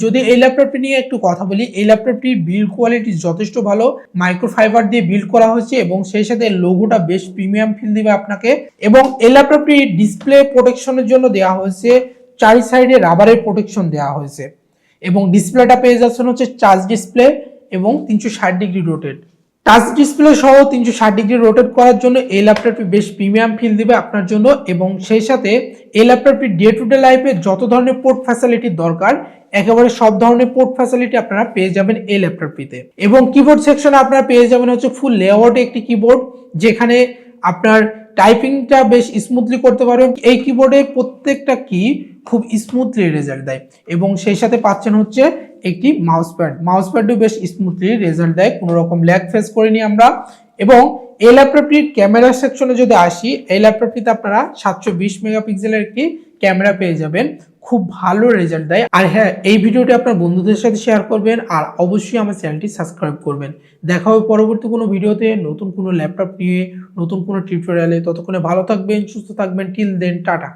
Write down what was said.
যদি এই ল্যাপটপটি নিয়ে একটু কথা বলি, এই ল্যাপটপটির বিল্ড কোয়ালিটি যথেষ্ট ভালো, মাইক্রোফাইবার দিয়ে বিল্ড করা হয়েছে এবং সেই সাথে লোগোটা বেশ প্রিমিয়াম ফিল দিবে আপনাকে। এবং এই ল্যাপটপটি ডিসপ্লে প্রোটেকশনের জন্য দেওয়া হয়েছে, চারি সাইডে রাবারের প্রোটেকশন দেওয়া হয়েছে এবং ডিসপ্লেটা পেয়ে যাচ্ছেন হচ্ছে টাচ ডিসপ্লে এবং 360 ডিগ্রি রোটেট। টাচ ডিসপ্লে সহ 360 ডিগ্রি রোটেট করার জন্য এই ল্যাপটপটি বেশ প্রিমিয়াম ফিল দিবে আপনার জন্য। এবং সেই সাথে এই ল্যাপটপটি ডে টু ডে লাইফে যত ধরনের পোর্ট ফ্যাসিলিটি দরকার একেবারে সব ধরনের পোর্ট ফ্যাসিলিটি আপনারা পেয়ে যাবেন এই ল্যাপটপটিতে। এবং কিবোর্ড সেকশনে আপনারা পেয়ে যাবেন হচ্ছে ফুল লেআউটে একটি কিবোর্ড, যেখানে আপনার টাইপিংটা বেশ স্মুথলি করতে পারবেন। এই কিবোর্ডে প্রত্যেকটা কি খুব স্মুথলি রেজাল্ট দেয় এবং সেই সাথে পাচ্ছেন হচ্ছে একটি মাউস প্যাডও বেশ স্মুথলি রেজাল্ট দেয়, কোনো রকম ল্যাগ ফেস করিনি আমরা। এবং এই ল্যাপটপটির ক্যামেরা সেকশনে যদি আসি, এই ল্যাপটপটিতে আপনারা 720 মেগাপিক্সেলের একটি ক্যামেরা পেয়ে যাবেন, খুব ভালো রেজাল্ট দেয়। আর হ্যাঁ, এই ভিডিওটি আপনার বন্ধুদের সাথে শেয়ার করবেন আর অবশ্যই আমার চ্যানেলটি সাবস্ক্রাইব করবেন। দেখা হবে পরবর্তী কোনো ভিডিওতে নতুন কোনো ল্যাপটপ নিয়ে, নতুন কোনো টিউটোরিয়ালে। ততক্ষণে ভালো থাকবেন, সুস্থ থাকবেন। Till then, tata.